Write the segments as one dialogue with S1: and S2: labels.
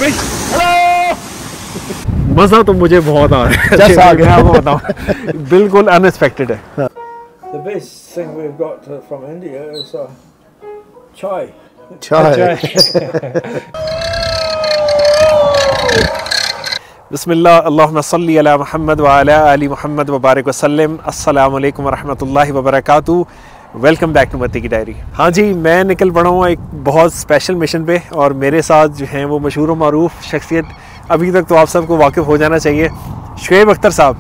S1: भाई हेलो। मज़ा तो मुझे बहुत आ रहा है, जैसा आ गया आपको बताऊं, बिल्कुल अनएक्सपेक्टेड है।
S2: The best thing we've got from India is chai.
S1: बिस्मिल्लाह अल्लाहुम्मा सल्ली अला मुहम्मद व अला आलि मुहम्मद व बारिक वसल्लम। अस्सलामु अलैकुम व रहमतुल्लाहि व बरकातुहू। वेलकम बैक टू मत्ती की डायरी। हाँ जी, मैं निकल पड़ा हूँ एक बहुत स्पेशल मिशन पे और मेरे साथ जो हैं वो मशहूर व मारूफ शख्सियत, अभी तक तो आप सबको वाकिफ़ हो जाना चाहिए, शुएब अख्तर साहब।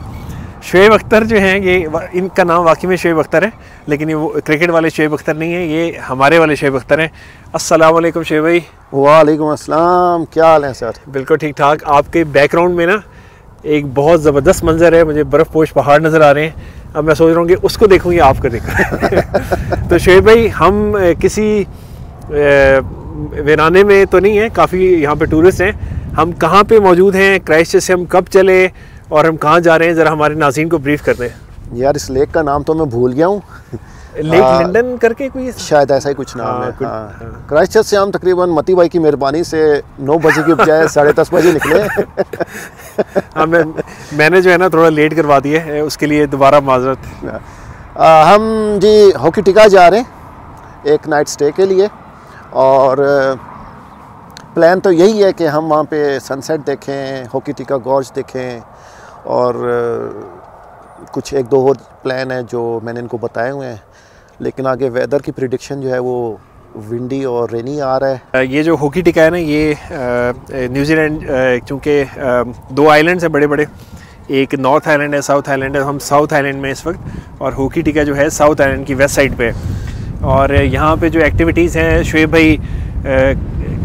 S1: शुएब अख्तर जो हैं ये, इनका नाम वाकई में शुएब अख्तर है, लेकिन ये वो क्रिकेट वाले शुएब अख्तर नहीं है, ये हमारे वाले शुएब अख्तर हैं। अस्सलाम वालेकुम शुएब भाई।
S3: वालेकुम अस्सलाम, क्या हाल है सर? बिल्कुल
S1: ठीक ठाक। आपके बैकग्राउंड में ना एक बहुत ज़बरदस्त मंजर है, मुझे बर्फ़ पोश पहाड़ नज़र आ रहे हैं। अब मैं सोच रहा हूँ कि उसको देखूँ या आपको देखूँ। तो शुएब भाई, हम किसी वीराने में तो नहीं है, काफ़ी यहाँ पे टूरिस्ट हैं। हम कहाँ पे मौजूद हैं, क्राइस्टचर्च से हम कब चले और हम कहाँ जा रहे हैं, ज़रा हमारे नाज़रीन को ब्रीफ कर दें।
S3: यार, इस लेक का नाम तो मैं भूल गया हूँ,
S1: लेक लंदन करके कोई
S3: शायद ऐसा ही कुछ नाम है। क्राइस्टचर्च से हम तकरीबन मती भाई की मेहरबानी से 9 बजे की बजाय 10:30 बजे निकले।
S1: हाँ, मैंने जो है ना थोड़ा लेट करवा दिया, उसके लिए दोबारा माजरत।
S3: हम जी हॉकी टिका जा रहे हैं एक नाइट स्टे के लिए, और प्लान तो यही है कि हम वहाँ पे सनसेट देखें, हॉकी टिका गॉर्ज देखें, और कुछ 1-2 और प्लान है जो मैंने इनको बताए हुए हैं। लेकिन आगे वेदर की प्रिडिक्शन जो है वो विंडी और रेनी आ रहा है।
S1: ये जो हॉकी टिका है ना, ये न्यूजीलैंड, चूँकि 2 आइलैंड्स हैं बड़े बड़े, एक नॉर्थ आइलैंड है, साउथ आइलैंड है। हम साउथ आइलैंड में इस वक्त, और हॉकी टिका जो है साउथ आइलैंड की वेस्ट साइड पे। और यहाँ पे जो एक्टिविटीज़ हैं, शुएब भाई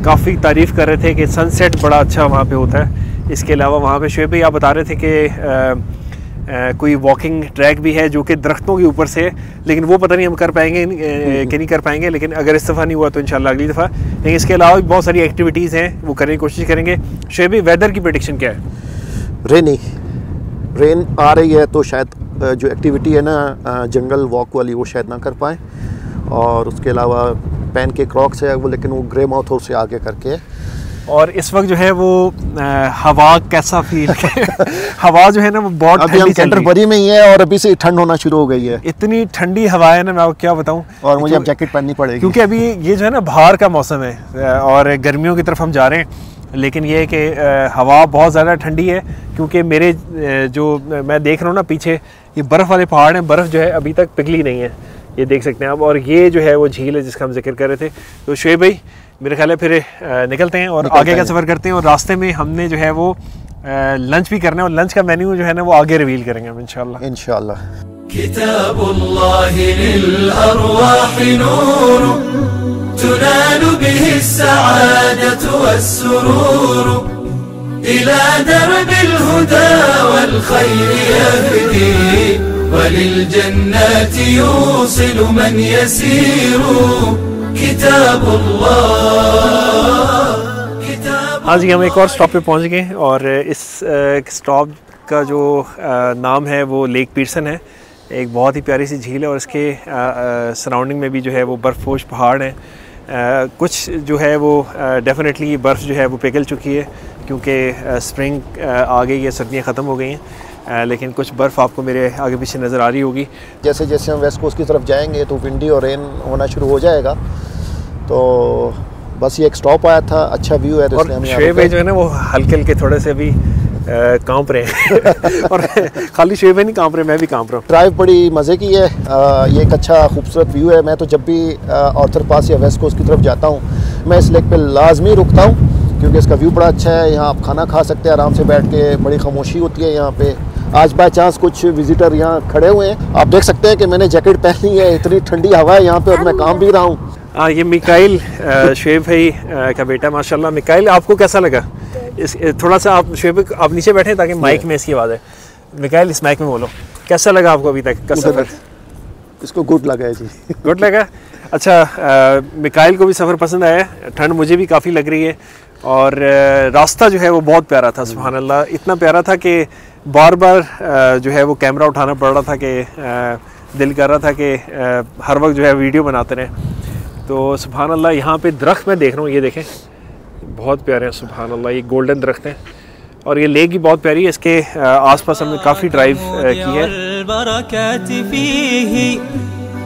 S1: काफ़ी तारीफ़ कर रहे थे कि सनसेट बड़ा अच्छा वहाँ पे होता है। इसके अलावा वहाँ पे शुएब भाई आप बता रहे थे कि कोई वॉकिंग ट्रैक भी है जो कि दरख्तों के ऊपर से है, लेकिन वो पता नहीं हम कर पाएंगे कि नहीं कर पाएंगे, लेकिन अगर इस दफ़ा नहीं हुआ तो इंशाल्लाह अगली दफ़ा। लेकिन इसके अलावा भी बहुत सारी एक्टिविटीज़ हैं, वो करने की कोशिश करेंगे। शुएब भाई, वेदर की प्रेडिक्शन क्या है?
S3: रेन आ रही है, तो शायद जो एक्टिविटी है ना जंगल वॉक वाली, वो शायद ना कर पाएँ। और उसके अलावा पैन के क्रॉक्स है वो, लेकिन वो ग्रे माउथ और से आगे करके।
S1: और इस वक्त जो है वो हवा कैसा फील हवा जो है ना वो बहुत ठंडी,
S3: कैंटरबरी में ही है और अभी से ठंड होना शुरू हो गई है।
S1: इतनी ठंडी हवा है ना, मैं आपको क्या बताऊं।
S3: और मुझे अब जैकेट पहननी पड़ेगी,
S1: क्योंकि अभी ये जो है ना बाहर का मौसम है और गर्मियों की तरफ हम जा रहे हैं। लेकिन ये है कि हवा बहुत ज़्यादा ठंडी है, क्योंकि मेरे जो मैं देख रहा हूँ ना पीछे, ये बर्फ़ वाले पहाड़ हैं, बर्फ़ जो है अभी तक पिघली नहीं है, ये देख सकते हैं आप। और ये जो है वो झील है जिसका हम जिक्र कर रहे थे। तो शुएब भाई, मेरे ख्याल है फिर निकलते हैं और आगे का सफ़र करते हैं। और रास्ते में हमने जो है वो लंच भी करना है, और लंच का मेन्यू जो है ना वो आगे रिवील करेंगे हम इंशाल्लाह।
S4: किताबुल्लाहि लिल अरवाहि नूर तुनालु बिहि अस्सआदतु वस्सुरूर इला दरबिल हुदा वल खैर यहदी वलिल जन्नति यूसिलु मन यसीरु।
S1: हाँ जी, हम एक और स्टॉप पे पहुंच गए, और इस स्टॉप का जो नाम है वो लेक पीटसन है। एक बहुत ही प्यारी सी झील है, और इसके सराउंडिंग में भी जो है वो बर्फ़पोश पहाड़ हैं। कुछ जो है वो डेफिनेटली बर्फ़ जो है वो पिघल चुकी है, क्योंकि स्प्रिंग आ गई है, सर्दियाँ ख़त्म हो गई हैं। लेकिन कुछ बर्फ़ आपको मेरे आगे पीछे नज़र आ रही होगी।
S3: जैसे जैसे हम वेस्ट कोस्ट की तरफ जाएंगे तो विंडी और रेन होना शुरू हो जाएगा। तो बस ये एक स्टॉप आया था, अच्छा व्यू है, तो
S1: और शुएब भाई जो है ना वो हल्के हल्के थोड़े से अभी कांप रहे हैं। और खाली शुएब भाई नहीं कांप रहे, मैं भी कांप रहा हूँ।
S3: ड्राइव बड़ी मज़े की है। ये एक अच्छा खूबसूरत व्यू है। मैं तो जब भी आर्थर पास या वेस्ट कोस्ट की तरफ जाता हूँ, मैं इस लेक पे लाजमी रुकता हूँ, क्योंकि इसका व्यू बड़ा अच्छा है। यहाँ आप खाना खा सकते हैं आराम से बैठ के, बड़ी खामोशी होती है यहाँ पे। आज बाय चांस कुछ विजिटर यहाँ खड़े हुए हैं, आप देख सकते हैं कि मैंने जैकेट पहनी है, इतनी ठंडी हवा है यहाँ पे, और मैं काम भी रहा हूँ।
S1: ये मिकाइल शुएब भाई का बेटा, माशाल्लाह। मिकाइल, आपको कैसा लगा? इस थोड़ा सा आप शुएब आप नीचे बैठे ताकि माइक में इसकी आवाज़ है। मिकाइल, इस माइक में बोलो, कैसा लगा आपको अभी तक का सफ़र?
S3: इसको गुड लगा है जी।
S1: गुड लगा। अच्छा, मिकाइल को भी सफ़र पसंद आया? ठंड मुझे भी काफ़ी लग रही है, और रास्ता जो है वो बहुत प्यारा था, सुभान अल्लाह। इतना प्यारा था कि बार बार जो है वो कैमरा उठाना पड़ रहा था, कि दिल कर रहा था कि हर वक्त जो है वीडियो बनाते रहें। तो सुभान अल्लाह, यहाँ पे दरख्त मैं देख रहा हूँ, ये देखें, बहुत प्यारे हैं सुभान अल्लाह। ये गोल्डन दरख्त हैं और ये लेक भी बहुत प्यारी है। इसके आसपास हमने काफ़ी ड्राइव की है।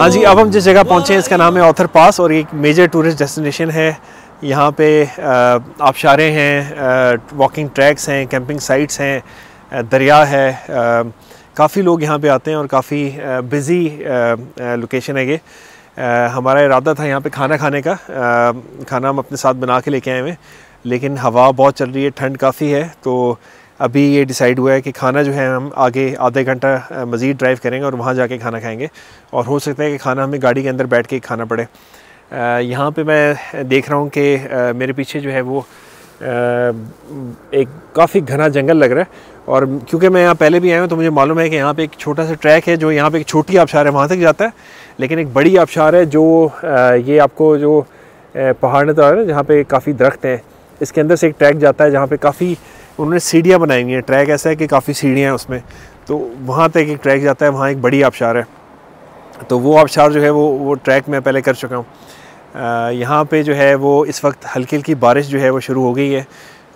S1: हाँ जी, अब हम जिस जगह पहुँचे हैं इसका नाम है ऑथर पास और एक मेजर टूरिस्ट डेस्टिनेशन है। यहाँ पे आबशारें हैं, वॉकिंग ट्रैक्स हैं, कैंपिंग साइट्स हैं, दरिया है। काफ़ी लोग यहाँ पे आते हैं और काफ़ी बिज़ी लोकेशन है ये। हमारा इरादा था यहाँ पे खाना खाने का। खाना हम अपने साथ बना के लेके आए हुए, लेकिन हवा बहुत चल रही है, ठंड काफ़ी है, तो अभी ये डिसाइड हुआ है कि खाना जो है हम आगे आधे घंटा मज़ीद ड्राइव करेंगे और वहाँ जाके खाना खाएंगे। और हो सकता है कि खाना हमें गाड़ी के अंदर बैठ के खाना पड़े। यहाँ पे मैं देख रहा हूँ कि मेरे पीछे जो है वो एक काफ़ी घना जंगल लग रहा है। और क्योंकि मैं यहाँ पहले भी आया हूँ तो मुझे मालूम है कि यहाँ पे एक छोटा सा ट्रैक है जो यहाँ पे एक छोटी आबशार है वहाँ तक जाता है, लेकिन एक बड़ी आबशार है जो ये आपको जो पहाड़ नज़र आ रहा है जहाँ पे काफ़ी दरख्त हैं, इसके अंदर से एक ट्रैक जाता है जहाँ पे काफ़ी उन्होंने सीढ़ियाँ बनाई हुई हैं। ट्रैक ऐसा है कि काफ़ी सीढ़ियाँ हैं उसमें, तो वहाँ तक एक ट्रैक जाता है। वहाँ एक बड़ी आबशार है, तो वो आबशार जो है वो ट्रैक मैं पहले कर चुका हूँ। यहाँ पे जो है वो इस वक्त हल्की हल्की बारिश जो है वो शुरू हो गई है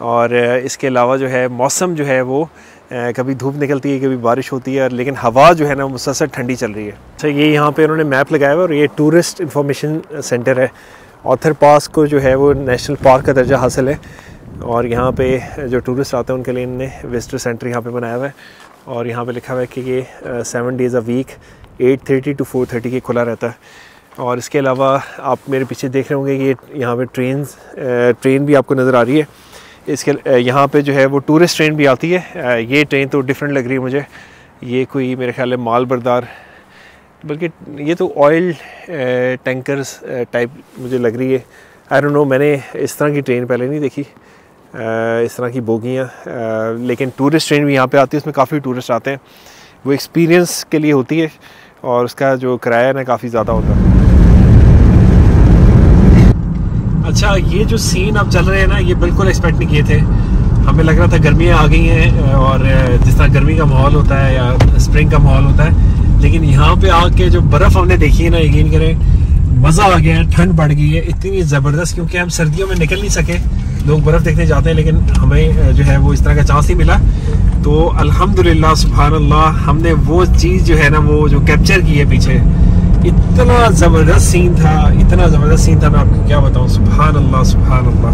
S1: और इसके अलावा जो है मौसम जो है वो कभी धूप निकलती है, कभी बारिश होती है, लेकिन हवा जो है ना मुसलसल ठंडी चल रही है। अच्छा, ये यहाँ पे उन्होंने मैप लगाया हुआ और ये टूरिस्ट इंफॉर्मेशन सेंटर है। ऑथर पास को जो है वो नेशनल पार्क का दर्जा हासिल है और यहाँ पे जो टूरिस्ट आते हैं उनके लिए इन्होंने विजिटर सेंटर यहाँ पे बनाया हुआ है। और यहाँ पे लिखा हुआ है कि ये 7 डेज़ अ वीक 8:30 to 4:30 के खुला रहता है। और इसके अलावा आप मेरे पीछे देख रहे होंगे कि ये यहाँ पे ट्रेन भी आपको नज़र आ रही है। इसके यहाँ पे जो है वो टूरिस्ट ट्रेन भी आती है। ये ट्रेन तो डिफरेंट लग रही है मुझे, ये कोई मेरे ख्याल है माल बरदार, बल्कि ये तो ऑयल टैंकर्स टाइप मुझे लग रही है। आई डोंट नो, मैंने इस तरह की ट्रेन पहले नहीं देखी, इस तरह की बोगियाँ। लेकिन टूरिस्ट ट्रेन भी यहाँ पे आती है, उसमें काफ़ी टूरिस्ट आते हैं। वो एक्सपीरियंस के लिए होती है और उसका जो किराया ना काफ़ी ज़्यादा होता है। अच्छा, ये जो सीन अब चल रहे हैं ना, ये बिल्कुल एक्सपेक्ट नहीं किए थे। हमें लग रहा था गर्मियाँ आ गई हैं और जिस तरह गर्मी का माहौल होता है या स्प्रिंग का माहौल होता है, लेकिन यहाँ पे आके जो बर्फ़ हमने देखी है ना, यकीन करें मज़ा आ गया है। ठंड बढ़ गई है इतनी ज़बरदस्त, क्योंकि हम सर्दियों में निकल नहीं सके। लोग बर्फ़ देखने जाते हैं लेकिन हमें जो है वो इस तरह का चांस नहीं मिला। तो अल्हम्दुलिल्लाह सुभान अल्लाह, हमने वो चीज़ जो है ना वो जो कैप्चर की है पीछे। इतना ज़बरदस्त सीन था, इतना ज़बरदस्त सीन था, मैं आपको क्या बताऊँ। सुभान अल्लाह सुभान अल्लाह।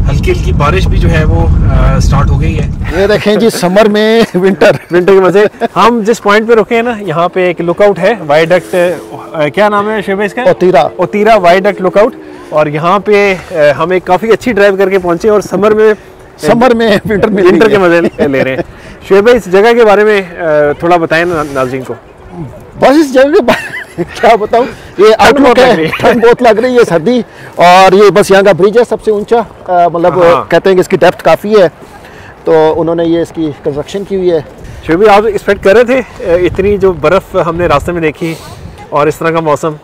S1: हल्की हल्की बारिश भी जो है वो स्टार्ट हो गई है।
S3: ये देखें जी, समर में विंटर
S1: के मजे। हम जिस पॉइंट पे रुके हैं ना, यहाँ पे एक लुकआउट है, वाइडक्ट, क्या नाम है शेबे इसका? ओतीरा वाइडक्ट लुकआउट। और यहाँ पे हम एक काफ़ी अच्छी ड्राइव करके पहुँचे और समर में विंटर के मजे ले रहे हैं। शेबे, इस जगह के बारे में थोड़ा बताएं नाज़रीन को।
S3: बस इस जगह के क्या बताऊँ, ये आउटलुक है, ठंड बहुत लग रही है, सर्दी। और ये बस यहाँ का ब्रिज है सबसे ऊंचा, मतलब कहते हैं कि इसकी डेप्थ काफ़ी है, तो उन्होंने ये इसकी कंस्ट्रक्शन की हुई है।
S1: शेबी, आप एक्सपेक्ट कर रहे थे इतनी जो बर्फ़ हमने रास्ते में देखी और इस तरह का मौसम?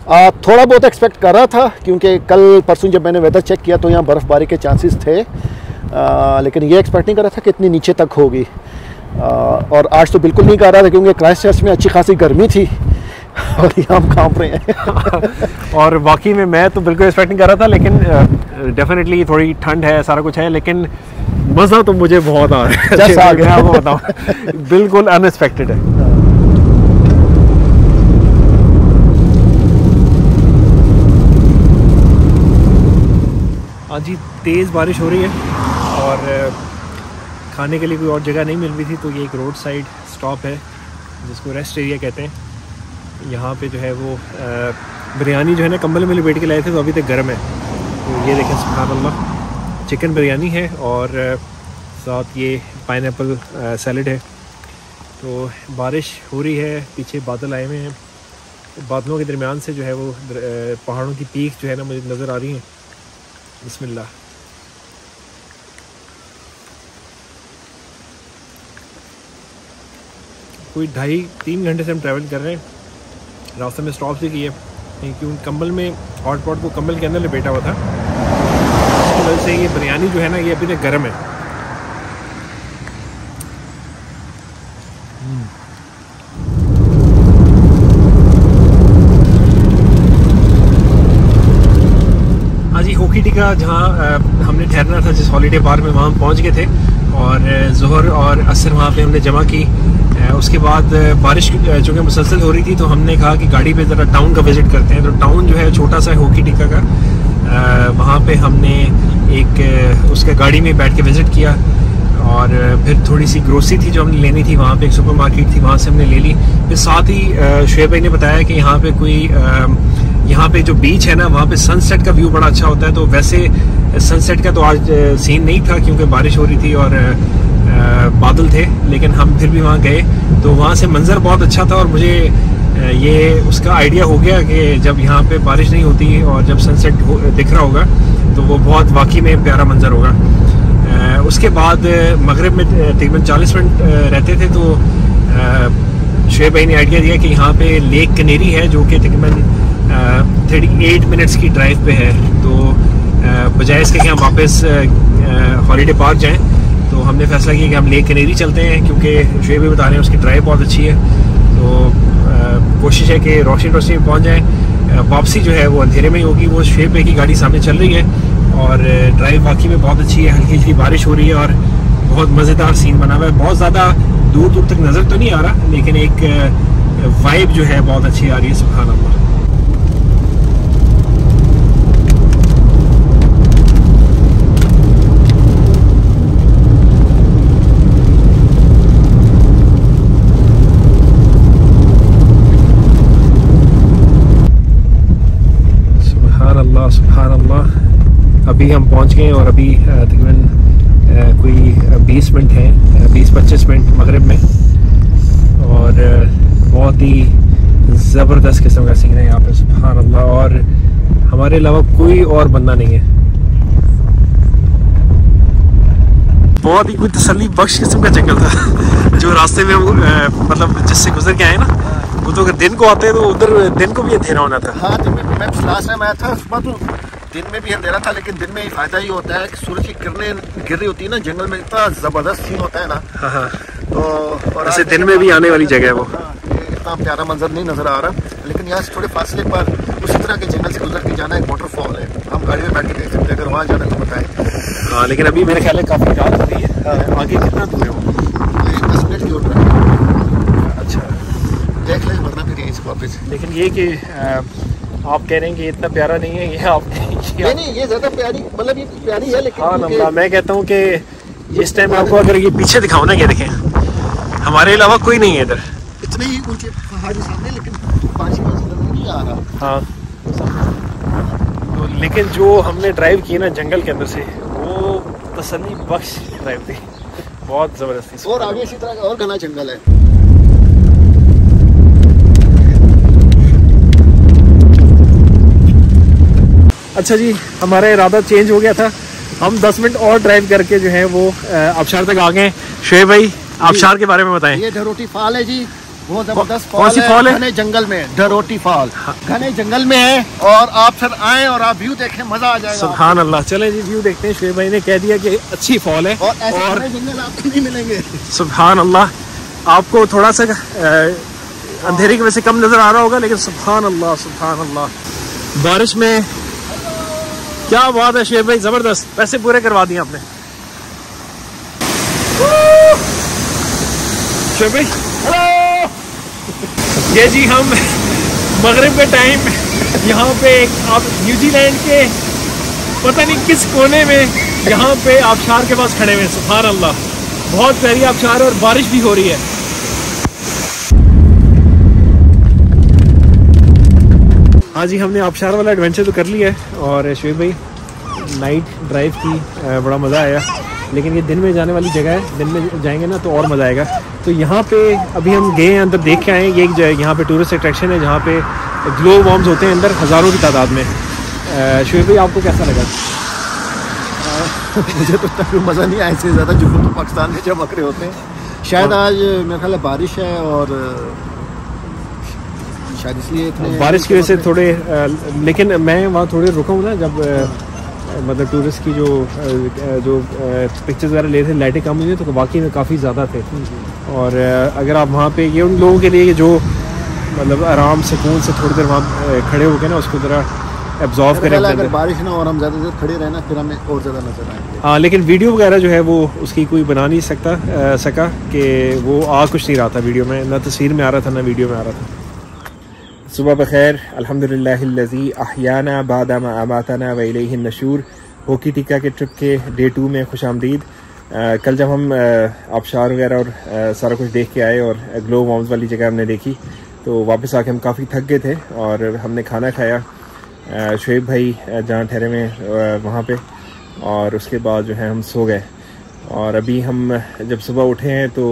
S3: थोड़ा बहुत एक्सपेक्ट कर रहा था, क्योंकि कल परसों जब मैंने वेदर चेक किया तो यहाँ बर्फ़बारी के चांसेस थे, लेकिन ये एक्सपेक्ट नहीं कर रहा था कि इतनी नीचे तक होगी। और आज तो बिल्कुल नहीं कर रहा था, क्योंकि क्राइस्टचर्च में अच्छी खासी गर्मी थी और यहाँ हम कांप रहे हैं।
S1: और वाकई में मैं तो बिल्कुल एक्सपेक्ट नहीं कर रहा था, लेकिन डेफिनेटली थोड़ी ठंड है, सारा कुछ है, लेकिन मज़ा तो मुझे बहुत आ रहा है।
S3: जस्ट आ गया,
S1: आपको बताऊँ, बिल्कुल अनएक्सपेक्टेड है। हाँ जी, तेज़ बारिश हो रही है और खाने के लिए कोई और जगह नहीं मिल रही थी, तो ये एक रोड साइड स्टॉप है जिसको रेस्ट एरिया कहते हैं। यहाँ पे जो है वो बिरयानी जो है ना कंबल में लपेट के लाए थे, तो अभी तक गर्म है। तो ये देखें सुभान अल्लाह, चिकन बिरयानी है और साथ ये पाइनएप्पल सैलड है। तो बारिश हो रही है, पीछे बादल आए हुए हैं, बादलों के दरमियान से जो है वो पहाड़ों की पीक जो है ना मुझे नज़र आ रही हैं। बिस्मिल्लाह। कोई 2.5-3 घंटे से हम ट्रैवल कर रहे हैं, रास्ते में स्टॉप भी किए, क्योंकि कंबल में हॉट पॉट को कंबल के अंदर लपेटा हुआ था, वजह से ये बिरयानी जो है ना ये अभी तक गर्म है। हाँ जी, होकी टिका जहाँ हमने ठहरना था जिस हॉलीडे पार्क में, वहाँ हम पहुँच गए थे और ज़ोहर और असर वहाँ पे हमने जमा की। उसके बाद बारिश चूँकि मुसलसल हो रही थी तो हमने कहा कि गाड़ी पे ज़रा टाउन का विज़िट करते हैं। तो टाउन जो है छोटा सा है होकी टिका का, वहाँ पे हमने एक उसका गाड़ी में बैठ के विज़िट किया और फिर थोड़ी सी ग्रोसरी थी जो हमने लेनी थी, वहाँ पे एक सुपर मार्केट थी, वहाँ से हमने ले ली। फिर साथ ही शुएब भाई ने बताया कि यहाँ पे कोई यहाँ पे जो बीच है ना वहाँ पे सनसेट का व्यू बड़ा अच्छा होता है। तो वैसे सनसेट का तो आज सीन नहीं था क्योंकि बारिश हो रही थी और बादल थे, लेकिन हम फिर भी वहाँ गए तो वहाँ से मंज़र बहुत अच्छा था और मुझे ये उसका आइडिया हो गया कि जब यहाँ पे बारिश नहीं होती और जब सनसेट दिख रहा होगा तो वो बहुत वाकई में प्यारा मंज़र होगा। उसके बाद मगरिब में तकरीबन 40 मिनट रहते थे तो शुएब भाई ने आइडिया दिया कि यहाँ पे लेक कनेरी है जो कि तकरीबन 38 मिनट्स की ड्राइव पे है। तो बजाय इसके कि हम वापस हॉलीडे पार्क जाएं तो हमने फैसला किया कि हम लेक कनेरी चलते हैं क्योंकि शुएब भाई बता रहे हैं उसकी ड्राइव बहुत अच्छी है। तो कोशिश है कि रोशनी में पहुँच जाएँ। वापसी जो है वो अंधेरे में ही होगी। वो शुएब भाई की गाड़ी सामने चल रही है और ड्राइव वाकई में बहुत अच्छी है। हल्की हल्की बारिश हो रही है और बहुत मज़ेदार सीन बना हुआ है। बहुत ज़्यादा दूर दूर तक नज़र तो नहीं आ रहा लेकिन एक वाइब जो है बहुत अच्छी आ रही है। सुभान अल्लाह। सुभान अल्लाह। अभी हम पहुंच गए और अभी तकरीबन कोई 20 मिनट हैं, 20-25 मिनट मगरिब में और बहुत ही ज़बरदस्त किस्म का सीन है यहाँ पे। सुभान अल्लाह। और हमारे अलावा कोई और बंदा नहीं है। बहुत ही कोई तसल्ली बख्श किस्म का जंगल था जो रास्ते में मतलब जिससे गुजर के आए ना, वो तो अगर दिन को आते तो उधर दिन को भी अंधेरा होना था।
S3: हाँ, दिन में मैं लास्ट टाइम आया था सुबह तो दिन में भी अंधेरा था, लेकिन दिन में ही फायदा ही होता है कि सूरज की किरणें गिर रही होती है ना जंगल में, इतना जबरदस्त सीन होता है ना।
S1: हाँ।
S3: तो और
S1: ऐसे दिन में भी आने वाली जगह है वो।
S3: इतना प्यारा मंजर नहीं नजर आ रहा, लेकिन यहाँ से थोड़े फासले पर उसी तरह के जंगल से गुजर के जाना एक वाटरफॉल है। हम गाड़ी में बैठ के देख सकते हैं, अगर वहाँ जाना तो बताएं।
S1: हाँ, लेकिन अभी मेरे ख्याल है काफ़ी रात हो रही है। आगे कितना दूर है वो?
S3: 10 मिनट की उड़ रहा है।
S1: अच्छा,
S3: देख लें वरना फिर यहीं से वापस।
S1: लेकिन ये कि आप कह रहे हैं कि इतना प्यारा नहीं है ये आप
S3: नहीं, ये ज्यादा प्यारी, मतलब ये प्यारी है लेकिन
S1: हाँ नंबर। मैं कहता हूँ कि इस टाइम आपको अगर ये पीछे दिखाओ ना, ये देखें हमारे अलावा कोई नहीं है इधर।
S3: इतने ही ऊंचे पहाड़ी सामने, लेकिन पानी नहीं आ रहा।
S1: हाँ, तो लेकिन जो हमने ड्राइव की ना जंगल के अंदर से, वो तसल्ली बख्श ड्राइव थी, बहुत ज़बरदस्ती।
S3: और आगे इसी तरह का और घना जंगल है।
S1: अच्छा जी, हमारा इरादा चेंज हो गया था। हम 10 मिनट और ड्राइव करके जो है वो आबशार तक आ गए। शुएब भाई, आबशार के बारे में बताएं।
S3: ये धरोटी फॉल है जी, बहुत जबरदस्त
S1: कौन सी फॉल है?
S3: घने जंगल में धरोटी फॉल, घने जंगल में है। और आप सर आए और आप व्यू देखें, मजा आ जाएगा।
S1: सुभान अल्लाह। चले जी व्यू देखते हैं। शुएब भाई ने कह दिया कि अच्छी फॉल है
S3: और ऐसे जंगल आपको नहीं मिलेंगे।
S1: सुभान अल्लाह। आपको थोड़ा सा अंधेरे की वजह से कम नजर आ रहा होगा, लेकिन सुभान अल्लाह सुभान अल्लाह। बारिश में क्या बात है शुएब भाई, जबरदस्त। पैसे पूरे करवा दिए आपने शुएब भाई। हेलो। ये जी हम मगरिब के टाइम यहाँ पे आप न्यूजीलैंड के पता नहीं किस कोने में यहाँ पे आबशार के पास खड़े हुए हैं। सुभान अल्लाह, बहुत प्यारी आबशार है और बारिश भी हो रही है। हाँ जी, हमने आबशार वाला एडवेंचर तो कर लिया है और शुएब भाई नाइट ड्राइव की बड़ा मज़ा आया, लेकिन ये दिन में जाने वाली जगह है। दिन में जाएंगे ना तो और मज़ा आएगा। तो यहाँ पे अभी हम गए हैं, अंदर देख के आए। ये यहाँ पे टूरिस्ट अट्रैक्शन है जहाँ पे ग्लो बॉम्ब्स होते हैं अंदर हज़ारों की तादाद में। शुएब भाई, आपको कैसा लगा?
S3: मुझे तो तक मज़ा नहीं आया इससे ज़्यादा, जो तो पाकिस्तान में चमक रहे होते हैं। शायद आज मेरे ख्याल बारिश है और शायद इसलिए इतने
S1: बारिश की वजह से थोड़े लेकिन मैं वहाँ थोड़े रुका हूँ ना, जब मतलब टूरिस्ट की जो पिक्चर्स वगैरह ले थे लाइटें कम हुई तो वाकई में काफ़ी ज़्यादा थे। और अगर आप वहाँ पे ये उन लोगों के लिए जो मतलब आराम सुकून से थोड़ी देर वहाँ खड़े होकर ना उसको ज़रा एब्जॉर्व करें।
S3: अगर बारिश ना और हम ज़्यादा देर खड़े रहना फिर हमें और ज़्यादा नजर आएंगे।
S1: हाँ, लेकिन वीडियो वगैरह जो है वो उसकी कोई बना नहीं सका कि वो आ कुछ नहीं रहा था वीडियो में, ना तस्वीर में आ रहा था ना वीडियो में आ रहा था। सुबह बखैर, अल्हम्दुलिल्लाहिल्लज़ी अहयाना बादा मा अमातना व इलैहि नशूर। होकी टिक्का के ट्रिप के डे 2 में खुशामदीद। कल जब हम आबशार वगैरह और सारा कुछ देख के आए और ग्लो वॉर्म्स वाली जगह हमने देखी तो वापस आके हम काफ़ी थक गए थे और हमने खाना खाया शुएब भाई जहाँ ठहरे में वहाँ पे, और उसके बाद जो है हम सो गए। और अभी हम जब सुबह उठे हैं तो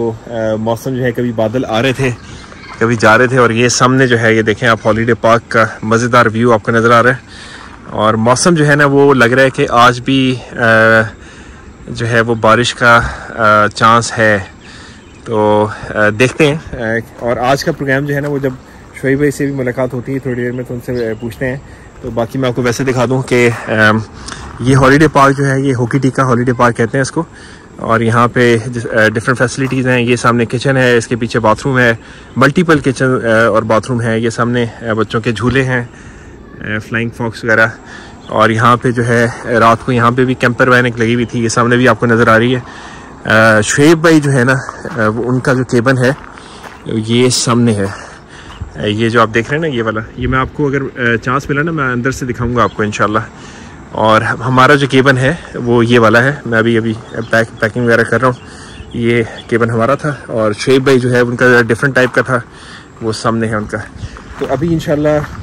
S1: मौसम जो है कभी बादल आ रहे थे कभी जा रहे थे, और ये सामने जो है ये देखें आप हॉलीडे पार्क का मज़ेदार व्यू आपको नज़र आ रहा है। और मौसम जो है ना वो लग रहा है कि आज भी जो है वो बारिश का चांस है, तो देखते हैं। और आज का प्रोग्राम जो है ना वो जब शुएब भाई से भी मुलाकात होती है थोड़ी देर में तो उनसे पूछते हैं। तो बाकी मैं आपको वैसे दिखा दूं कि ये हॉलीडे पार्क जो है ये होकी टिक्का हॉलीडे पार्क कहते हैं इसको, और यहाँ पे डिफरेंट फैसिलिटीज़ हैं। ये सामने किचन है, इसके पीछे बाथरूम है, मल्टीपल किचन और बाथरूम है। ये सामने बच्चों के झूले हैं, फ्लाइंग फॉक्स वगैरह, और यहाँ पे जो है रात को यहाँ पे भी कैंपर वैन एक लगी हुई थी, ये सामने भी आपको नज़र आ रही है। शुएब भाई जो है ना उनका जो केबन है ये सामने है, ये जो आप देख रहे हैं ना ये वाला, ये मैं आपको अगर चांस मिला ना मैं अंदर से दिखाऊंगा आपको इंशाल्लाह। और हमारा जो केबन है वो ये वाला है, मैं अभी पैकिंग वगैरह कर रहा हूँ। ये केबन हमारा था और शुएब भाई जो है उनका डिफरेंट टाइप का था, वो सामने है उनका। तो अभी इंशाल्लाह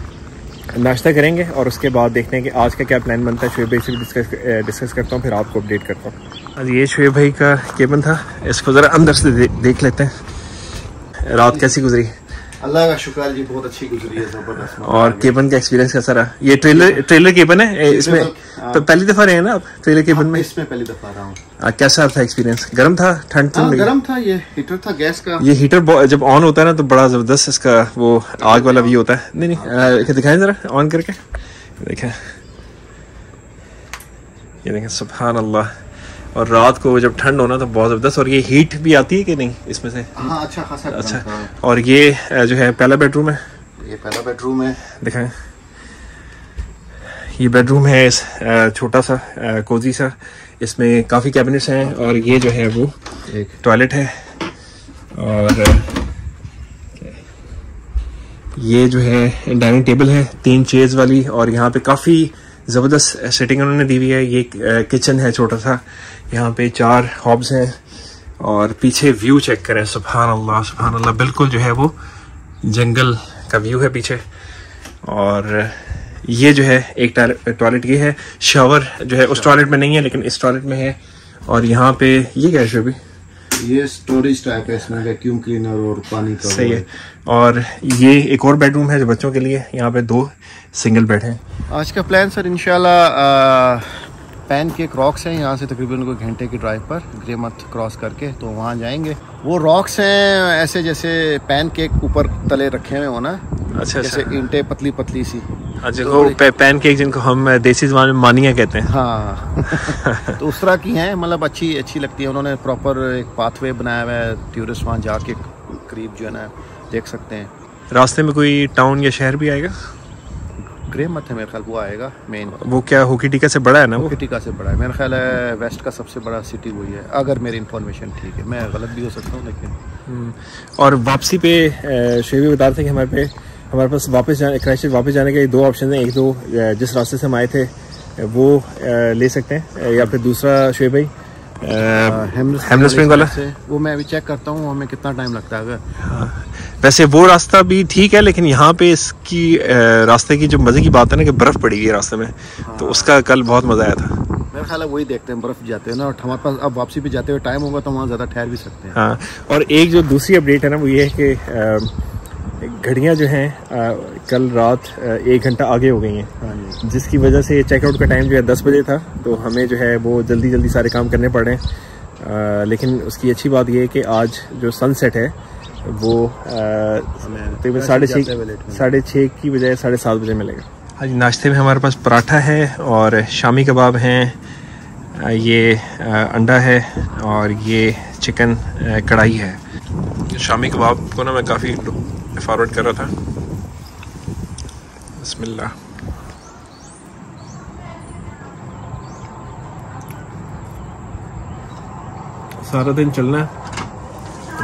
S1: नाश्ता करेंगे और उसके बाद देखते हैं कि आज का क्या प्लान बनता है। शुएब भाई से भी डिस्कस करता हूँ, फिर आपको अपडेट करता हूँ। आज ये शुएब भाई का केबन था, इसको ज़रा अंदर से देख लेते हैं। रात कैसी गुजरी?
S3: अल्लाह का शुक्र जी, बहुत अच्छी गुजरी है, जबरदस्त।
S1: और केबन का एक्सपीरियंस कैसा रहा? ये ट्रेलर केबन है, इसमें तो पहली दफा रहे हैं ना आप ट्रेलर केबन में?
S3: इसमें पहली दफा रहा हूँ।
S1: कैसा था एक्सपीरियंस? गर्म था, ठंड थी?
S3: गर्म था, ये हीटर था गैस का।
S1: ये हीटर जब ऑन होता है ना तो बड़ा जबरदस्त इसका वो आग वाला व्यू होता है। नहीं दिखाएं जरा ऑन करके, देखें ये देखें, सुभान अल्लाह। और रात को जब ठंड होना तो बहुत ज़बरदस्त। और ये हीट भी आती है कि नहीं इसमें से?
S3: हाँ, अच्छा खासा।
S1: अच्छा, और ये जो है पहला बेडरूम है,
S3: ये पहला बेडरूम है,
S1: दिखाएं। ये बेडरूम है इस छोटा सा कोजी सा, इसमें काफ़ी कैबिनेट्स हैं, और ये जो है वो एक टॉयलेट है। और ये जो है डाइनिंग टेबल है 3 चेयर्स वाली, और यहाँ पे काफ़ी ज़बरदस्त सेटिंग उन्होंने दी हुई है। ये किचन है छोटा सा, यहाँ पे 4 हॉब्स हैं, और पीछे व्यू चेक करें, सुभान अल्लाह सुभान अल्लाह, बिल्कुल जो है वो जंगल का व्यू है पीछे। और ये जो है एक टॉयलेट ये है, शावर जो है उस टॉयलेट में नहीं है लेकिन इस टॉयलेट में है। और यहाँ पे ये क्या है भी?
S3: ये स्टोरेज टाइप है, इसमें वैक्यूम क्लीनर और पानी का।
S1: सही है। और ये एक और बेडरूम है जो बच्चों के लिए, यहाँ पे 2 सिंगल बेड हैं।
S3: आज का प्लान सर इंशाल्लाह पैनकेक रॉक्स हैं, यहाँ से तकरीबन कोई घंटे की ड्राइव पर ग्रेमथ क्रॉस करके तो वहाँ जाएंगे। वो रॉक्स हैं ऐसे जैसे पैनकेक ऊपर तले रखे हुए हो ना,
S1: अच्छा,
S3: जैसे ईंटें पतली पतली सी।
S1: अच्छा, वो पैनकेक जिनको हम देसी ज़बान में मानिया कहते हैं।
S3: हाँ तो उस तरह की हैं, मतलब अच्छी लगती है। उन्होंने प्रॉपर एक पाथवे बनाया हुआ है, टूरिस्ट वहाँ जाके करीब जो है ना देख सकते हैं।
S1: रास्ते में कोई टाउन या शहर भी आएगा?
S3: ग्रेमथ है मेरे ख्याल, वो आएगा मेन।
S1: वो क्या होकी टिक्का से बड़ा है ना?
S3: होकी टिक्का से बड़ा है मेरा ख्याल है, वेस्ट का सबसे बड़ा सिटी वही है, अगर मेरी इन्फॉर्मेशन ठीक है, मैं गलत भी हो सकता हूँ लेकिन।
S1: और वापसी पे शुएब बता रहे थे कि हमारे पास क्राइस्टचर्च वापस जाने के 2 ऑप्शन हैं। एक तो जिस रास्ते से हम आए थे वो ले सकते हैं, या फिर दूसरा शुएब भाई हेमल स्प्रिंग वाला,
S3: वो मैं अभी चेक करता हूँ हमें कितना टाइम लगता है।
S1: हाँ, वैसे वो रास्ता भी ठीक है लेकिन यहाँ पे इसकी रास्ते की जो मज़े की बात है ना कि बर्फ़ पड़ी हुई है रास्ते में। हाँ। तो उसका कल बहुत मज़ा आया था।
S3: मेरा ख्याल है वही देखते हैं, बर्फ़ जाते हैं ना, और हमारे पास अब वापसी पे जाते हुए टाइम होगा तो वहाँ ज़्यादा ठहर भी सकते हैं।
S1: हाँ, और एक जो दूसरी अपडेट है ना वो ये है कि घड़ियाँ जो हैं कल रात 1 घंटा आगे हो गई हैं। हाँ, जिसकी वजह से चेकआउट का टाइम जो है 10 बजे था, तो हमें जो है वो जल्दी सारे काम करने पड़ रहे हैं। लेकिन उसकी अच्छी बात ये है कि आज जो सनसेट है वो तकरीबन 6:30 की बजाय 7:30 बजे मिलेगा। आज नाश्ते में हमारे पास पराठा है और शामी कबाब हैं, ये अंडा है और ये चिकन कढ़ाई है। शामी कबाब को ना मैं काफ़ी फॉरवर्ड कर रहा था। बिस्मिल्लाह। सारा दिन चलना है,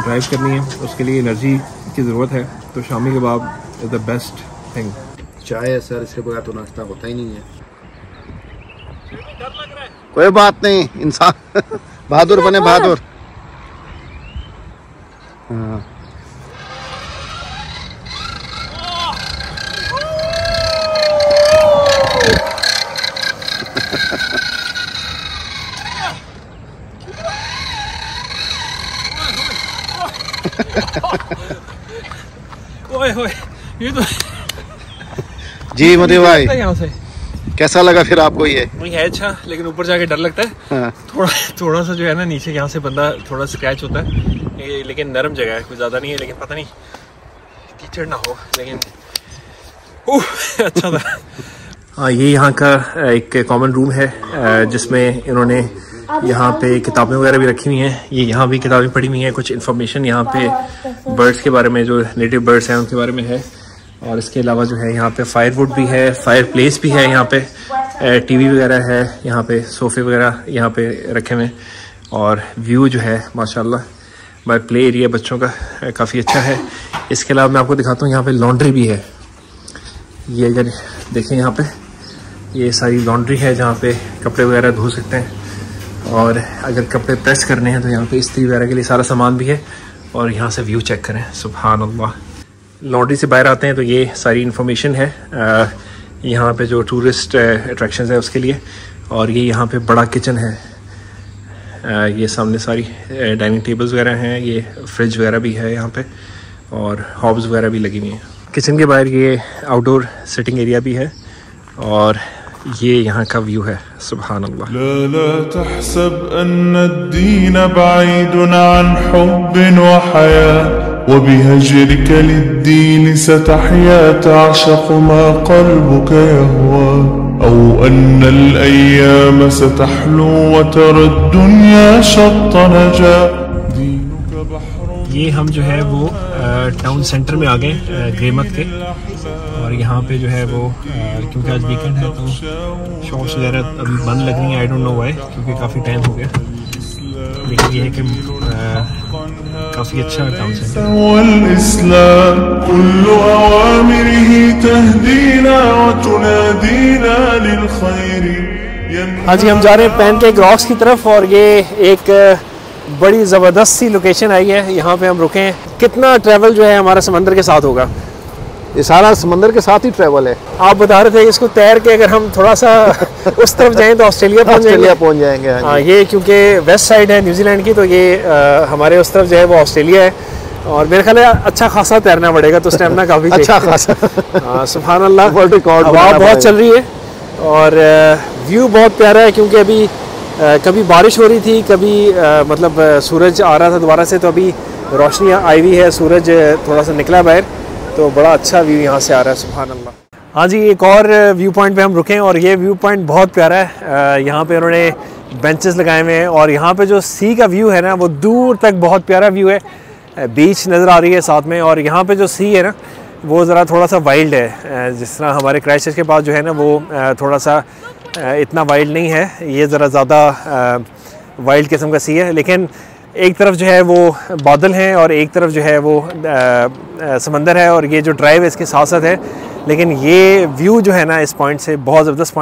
S1: ड्राइव करनी है, उसके लिए एनर्जी की ज़रूरत है, तो shami kebab is the best thing.
S3: चाय है सर, इसके बगैर तो नाश्ता होता ही नहीं है। कोई बात नहीं, इंसान बहादुर बने, बहादुर। हाँ।
S1: ओए ओए, ये तो
S3: जी मोदी भाई,
S1: यहाँ से
S3: कैसा लगा फिर आपको? ये
S1: वही है अच्छा, लेकिन ऊपर जाके डर लगता है।
S3: हाँ।
S1: थोड़ा सा जो है ना नीचे यहाँ से बंदा थोड़ा स्क्रैच होता है, ये लेकिन नरम जगह है, कुछ ज़्यादा नहीं है, लेकिन पता नहीं कीचड़ ना हो, लेकिन अच्छा था। हाँ, ये यहाँ का एक कॉमन रूम है जिसमें इन्होंने यहाँ पे किताबें वगैरह भी रखी हुई हैं। ये यहाँ भी किताबें पढ़ी हुई हैं, कुछ इन्फॉर्मेशन यहाँ पे बर्ड्स के बारे में, जो नेटिव बर्ड्स हैं उनके बारे में है। और इसके अलावा जो है यहाँ पे फायरवुड भी है, फायर प्लेस भी है, यहाँ पे टीवी वगैरह है, यहाँ पे सोफे वगैरह यहाँ पे रखे हुए हैं। और व्यू जो है माशाल्लाह बाय प्ले एरिया बच्चों का काफ़ी अच्छा है। इसके अलावा मैं आपको दिखाता हूँ, यहाँ पे लॉन्ड्री भी है। ये अगर देखें यहाँ पे, ये सारी लॉन्ड्री है जहाँ पे कपड़े वगैरह धो सकते हैं। और अगर कपड़े प्रेस करने हैं तो यहाँ पे इस्त्री वगैरह के लिए सारा सामान भी है। और यहाँ से व्यू चेक करें, सुभान अल्लाह। लॉन्ड्री से बाहर आते हैं तो ये सारी इन्फॉर्मेशन है यहाँ पे जो टूरिस्ट अट्रैक्शंस है उसके लिए। और ये यहाँ पे बड़ा किचन है, ये सामने सारी डाइनिंग टेबल्स वगैरह हैं, ये फ्रिज वगैरह भी है यहाँ पे, और हॉब्स वगैरह भी लगी हुई हैं। किचन के बाहर ये आउटडोर सिटिंग एरिया भी है। और ये यहाँ का व्यू है, सुभान अल्लाह।
S5: ला तहसब अन्ना अद्दीन बाइदुन अन हुब्बिन व हया व बिहज्रिक लिद्दीन सतहया तअशक़ मा क़ल्बुक यहवा औ अन्ना अल-अय्याम सतहलु व तरा अद-दुन्या शत्त नजा दीनुक बहरुन।
S1: ये हम जो है वो टाउन सेंटर में आ गए ग्रेमत के। और यहाँ पे जो है वो क्योंकि आज वीकेंड है तो शॉप्स वगैरह अभी बंद लग रही हैं, आई डोंट नो व्हाई, क्योंकि काफ़ी टाइम हो गया। लेकिन ये है कि काफ़ी अच्छा टाउन सेंटर। आज हम जा रहे हैं पैनकेक रॉक्स की तरफ, और ये एक बड़ी ज़बरदस्त सी लोकेशन आई है, यहाँ पे हम रुके हैं। कितना ट्रैवल जो है हमारा समंदर के साथ होगा?
S3: ये सारा समंदर के साथ ही ट्रैवल है।
S1: आप बता रहे थे इसको तैर के अगर हम थोड़ा सा उस तरफ जाएं तो ऑस्ट्रेलिया पहुंच जाएंगे। हाँ, ये क्योंकि वेस्ट साइड है न्यूजीलैंड की, तो ये हमारे उस तरफ जो है वो ऑस्ट्रेलिया है। और मेरे ख्याल है अच्छा खासा तैरना पड़ेगा, तो स्टेमिना काफ़ी
S3: अच्छा खासा।
S1: हाँ, सुभान अल्लाह।
S3: हवा
S1: बहुत चल रही है और व्यू बहुत प्यारा है, क्योंकि अभी कभी बारिश हो रही थी, कभी मतलब सूरज आ रहा था दोबारा से, तो अभी रोशनी आई हुई है, सूरज थोड़ा सा निकला बाहर, तो बड़ा अच्छा व्यू यहाँ से आ रहा है, सुभान अल्लाह। हाँ जी, एक और व्यू पॉइंट पे हम रुके हैं, और ये व्यू पॉइंट बहुत प्यारा है। यहाँ पे उन्होंने बेंचेस लगाए हुए हैं, और यहाँ पे जो सी का व्यू है ना, वो दूर तक बहुत प्यारा व्यू है। बीच नज़र आ रही है साथ में, और यहाँ पे जो सी है ना, वो ज़रा थोड़ा सा वाइल्ड है। जिस तरह हमारे क्राइस्टचर्च के पास जो है ना, वो थोड़ा सा इतना वाइल्ड नहीं है, ये ज़रा ज़्यादा वाइल्ड किस्म का सी है। लेकिन एक तरफ जो है वो बादल हैं और एक तरफ जो है वो समंदर है, और ये जो ड्राइव है इसके साथ साथ है। लेकिन ये व्यू जो है ना इस पॉइंट से बहुत ज़बरदस्त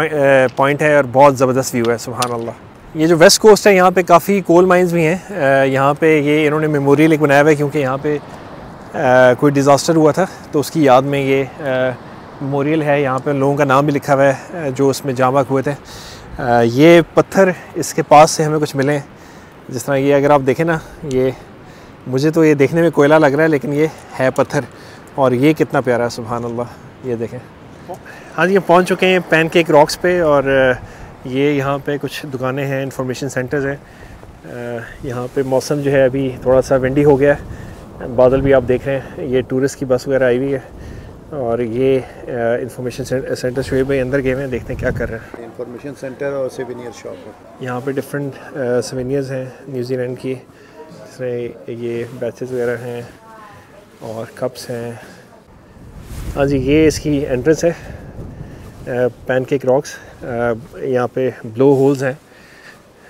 S1: पॉइंट है, और बहुत ज़बरदस्त व्यू है, सुभान अल्लाह। ये जो वेस्ट कोस्ट है, यहाँ पे काफ़ी कोल माइंस भी हैं। यहाँ पे ये इन्होंने मेमोरियल एक बनाया हुआ है, क्योंकि यहाँ पे कोई डिज़ास्टर हुआ था, तो उसकी याद में ये मेमोरियल है। यहाँ पे लोगों का नाम भी लिखा हुआ है जो उसमें जामा हुए थे। ये पत्थर इसके पास से हमें कुछ मिले हैं, जिस तरह ये अगर आप देखें ना, ये मुझे तो ये देखने में कोयला लग रहा है, लेकिन ये है पत्थर, और ये कितना प्यारा है, सुभान अल्लाह। ये देखें। हाँ जी, हम पहुँच चुके हैं पैनकेक रॉक्स पे, और ये यहाँ पे कुछ दुकानें हैं, इंफॉर्मेशन सेंटर्स हैं। यहाँ पे मौसम जो है अभी थोड़ा सा विंडी हो गया है, बादल भी आप देख रहे हैं। ये टूरिस्ट की बस वगैरह आई हुई है, और ये इंफॉर्मेशन सेंटर शुएब भाई अंदर गए हुए हैं, देखते हैं क्या कर रहे हैं।
S3: इंफॉर्मेशन सेंटर और सिविनियर शॉप है।
S1: यहाँ पे डिफरेंट सिविनियर्स हैं न्यूजीलैंड की, जिसमें ये बैचेस वगैरह हैं और कप्स हैं। हाँ जी, ये इसकी एंट्रेंस है, पैनकेक रॉक्स। यहाँ पे ब्लो होल्स हैं।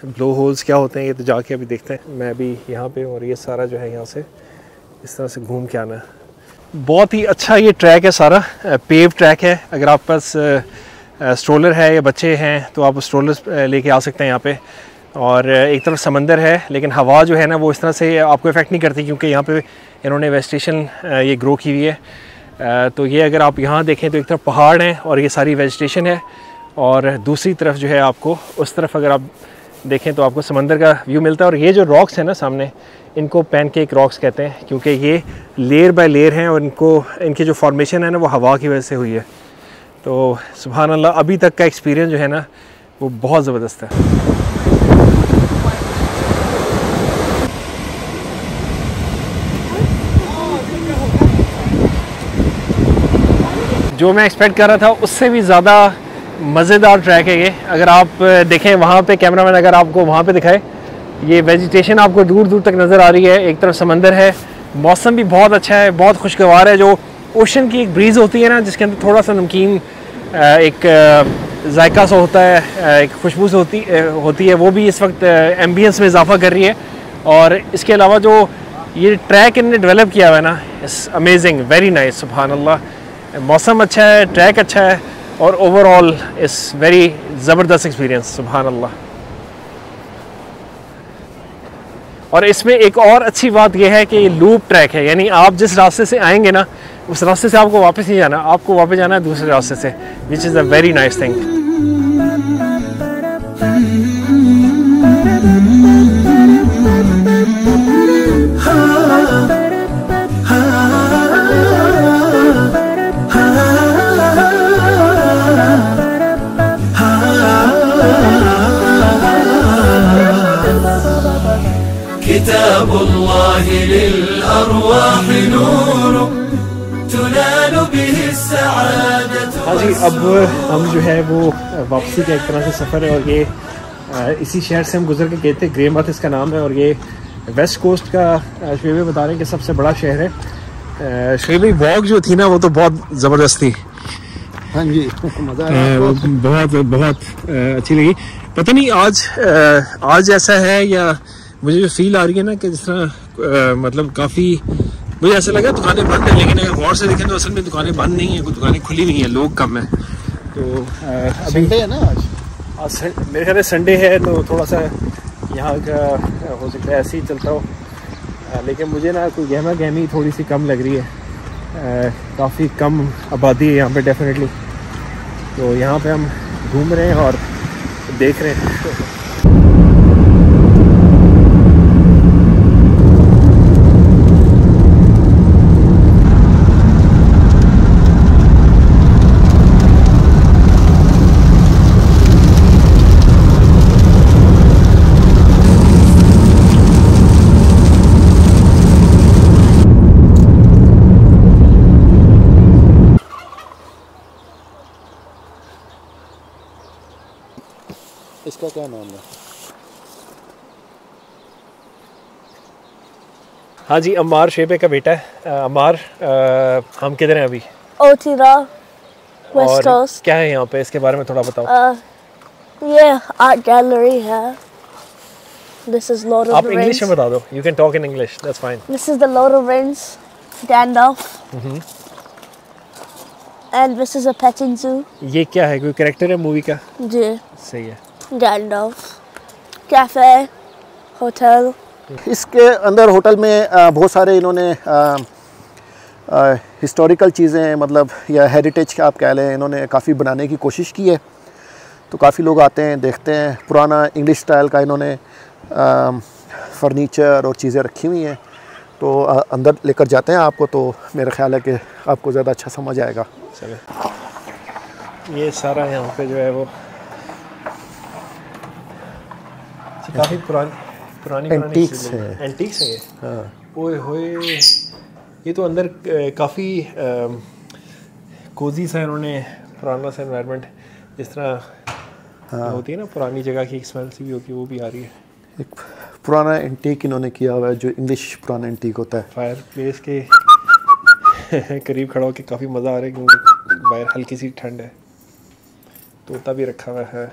S1: ब्लो होल्स क्या होते हैं ये तो जाके अभी देखते हैं। मैं भी यहाँ पे, और ये सारा जो है यहाँ से इस तरह से घूम के आना है। बहुत ही अच्छा ये ट्रैक है, सारा पेव ट्रैक है। अगर आप पास स्ट्रोलर है या बच्चे हैं तो आप स्ट्रोलर लेके आ सकते हैं यहाँ पे। और एक तरफ समंदर है, लेकिन हवा जो है ना वो इस तरह से आपको इफ़ेक्ट नहीं करती, क्योंकि यहाँ पे इन्होंने वेजिटेशन ये ग्रो की हुई है। तो ये अगर आप यहाँ देखें तो एक तरफ पहाड़ हैं और ये सारी वेजिटेशन है, और दूसरी तरफ जो है आपको उस तरफ अगर आप देखें तो आपको समंदर का व्यू मिलता है। और ये जो रॉक्स हैं ना सामने, इनको पैनकेक रॉक्स कहते हैं, क्योंकि ये लेयर बाय लेयर हैं और इनकी जो फॉर्मेशन है ना वो हवा की वजह से हुई है। तो सुभान अल्लाह, अभी तक का एक्सपीरियंस जो है ना वो बहुत ज़बरदस्त है। जो मैं एक्सपेक्ट कर रहा था उससे भी ज़्यादा मज़ेदार ट्रैक है ये। अगर आप देखें वहाँ पे, कैमरामैन अगर आपको वहाँ पे दिखाए, ये वेजिटेशन आपको दूर दूर तक नज़र आ रही है। एक तरफ समंदर है, मौसम भी बहुत अच्छा है, बहुत खुशगवार है। जो ओशन की एक ब्रीज़ होती है ना, जिसके अंदर थोड़ा सा नमकीन एक जायका सा होता है, एक खुशबू से होती है, वो भी इस वक्त एम्बियंस में इजाफा कर रही है। और इसके अलावा जो ये ट्रैक इन्होंने डेवलप किया हुआ है ना, इट्स अमेजिंग, वेरी नाइस, सुभान अल्लाह। मौसम अच्छा है, ट्रैक अच्छा है, और ओवरऑल इट्स वेरी ज़बरदस्त एक्सपीरियंस, सुभान अल्लाह। और इसमें एक और अच्छी बात यह है कि ये लूप ट्रैक है, यानी आप जिस रास्ते से आएंगे ना उस रास्ते से आपको वापस नहीं जाना, आपको वापस जाना है दूसरे रास्ते से, which is a very nice thing.
S4: किताबुल्लाहि लिल-अरवाह नूर तुनालु बिही अस्सआदतु।
S1: हाँ जी, अब हम जो है वो वापसी का एक तरह से सफ़र है, और ये इसी शहर से हम गुजर के गए थे। ग्रेमथ इसका नाम है, और ये वेस्ट कोस्ट का शुएब बता रहे हैं कि सबसे बड़ा शहर है। शुएब वॉक जो थी ना वो तो बहुत ज़बरदस्त थी।
S3: हाँ जी, मज़ा आया,
S1: बहुत अच्छी लगी। पता नहीं आज ऐसा है, या मुझे जो फील आ रही है ना कि जिस तरह मतलब काफ़ी मुझे ऐसा लगा दुकानें बंद हैं, लेकिन अगर गौर से देखें तो असल में दुकानें बंद नहीं हैं, कोई दुकानें खुली नहीं है, लोग कम हैं। तो अभी
S3: संडे है ना
S1: आज मेरे ख्याल से संडे है, तो थोड़ा सा यहाँ का हो सकता है ऐसे ही चलता हो, लेकिन मुझे ना कोई गहमा गहमी थोड़ी सी कम लग रही है। काफ़ी कम आबादी है यहाँ पे डेफिनेटली। तो यहाँ पे हम घूम रहे हैं और देख रहे हैं।
S3: इसका क्या नाम है?
S1: हाँ जी, अम्मार शेबे का बेटा है। अम्मार, हम किधर हैं अभी?
S6: ओटीरा, वेस्ट
S1: और
S6: कोस्ट।
S1: क्या है यहाँ पे, इसके बारे में थोड़ा बताओ।
S6: ये आर्ट गैलरी है। दिस इज लॉर्ड ऑफ
S1: आप
S6: द
S1: इंग्लिश
S6: रिंग्स।
S1: में बता दो, you can talk in English, that's fine.
S6: This is the lord of rings, Gandalf. And this is a petting zoo.
S1: ये क्या है, कोई कैरेक्टर है मूवी का?
S6: जी,
S1: सही है।
S6: गैंडल्फ। Cafe, hotel.
S3: इसके अंदर होटल में बहुत सारे इन्होंने हिस्टोरिकल चीज़ें, मतलब या हेरिटेज का आप कह लें, इन्होंने काफ़ी बनाने की कोशिश की है। तो काफ़ी लोग आते हैं, देखते हैं। पुराना इंग्लिश स्टाइल का इन्होंने फर्नीचर और चीज़ें रखी हुई हैं। तो अंदर लेकर जाते हैं आपको, तो मेरा ख्याल है कि आपको ज़्यादा अच्छा समझ आएगा।
S1: चले, ये सारा यहाँ पे जो है वो काफ़ी पुरानी
S3: एंटीक्स है।
S1: एंटीक्स है ये।
S3: हाँ,
S1: ओए होए, ये तो अंदर काफ़ी कोजी सा इन्होंने पुराना सा एनवायरनमेंट, जिस तरह होती है ना पुरानी जगह की एक स्मेल सी भी होती है, वो भी आ रही है।
S3: एक पुराना एंटीक इन्होंने किया हुआ है, जो इंग्लिश पुराना एंटीक होता है।
S1: फायर प्लेस के करीब खड़ा होकर काफ़ी मज़ा आ रहा है, क्योंकि बाहर हल्की सी ठंड है। तोता भी रखा हुआ है,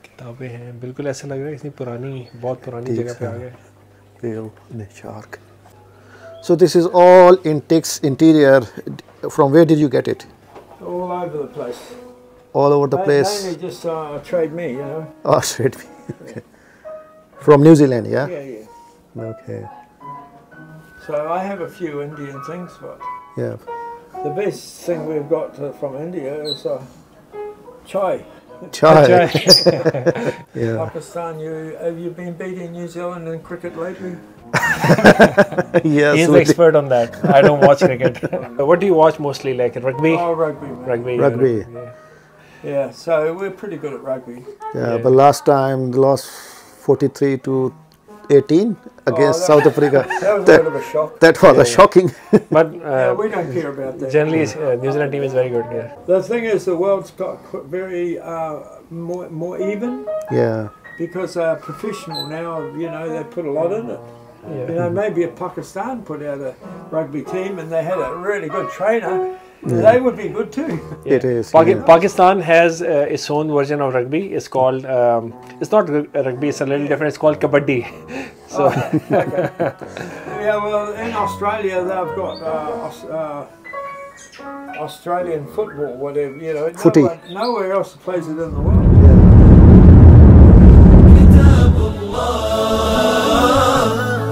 S1: किताबें हैं, बिल्कुल ऐसा लग रहा है इतनी पुरानी, बहुत पुरानी जगह पे आ गए।
S3: Whale and a shark. So this is all Intek's interior. From where did you get it?
S2: All over the place.
S3: All over the place.
S2: Mainly just trade me, you know.
S3: Oh, straight. Okay. From New Zealand, yeah?
S2: Yeah, yeah.
S3: Okay.
S2: So I have a few Indian things, but
S3: Yeah.
S2: the best thing we've got from India is chai.
S3: Chai. Yeah.
S2: Pakistan, have you been beating New Zealand in cricket lately?
S3: Yes.
S1: He's the expert on that. I don't watch cricket. What do you watch mostly, like rugby?
S2: Oh, rugby. Man.
S1: Rugby.
S3: Rugby.
S1: Yeah.
S2: Yeah, so we're pretty good at rugby.
S3: Yeah, but last time they lost 43 to 18 against
S2: that-
S3: South Africa.
S2: That was a bit of a shock.
S3: That was a shocking.
S1: But
S2: Yeah, we don't care about that.
S1: generally, New Zealand team is very good. Yeah.
S2: The thing is, the world's got very more even
S3: Yeah.
S2: because they're professional now. You know, they put a lot in it. You know, maybe if Pakistan put out a rugby team and they had a really good trainer, they would be good too.
S3: It is. yeah.
S1: Pakistan has its own version of rugby. It's called, it's not rugby, it's a little different. It's called kabaddi. So,
S2: Yeah, well, in Australia they've got Australian football, whatever. You know,
S3: Footy.
S2: nowhere else plays it in the world.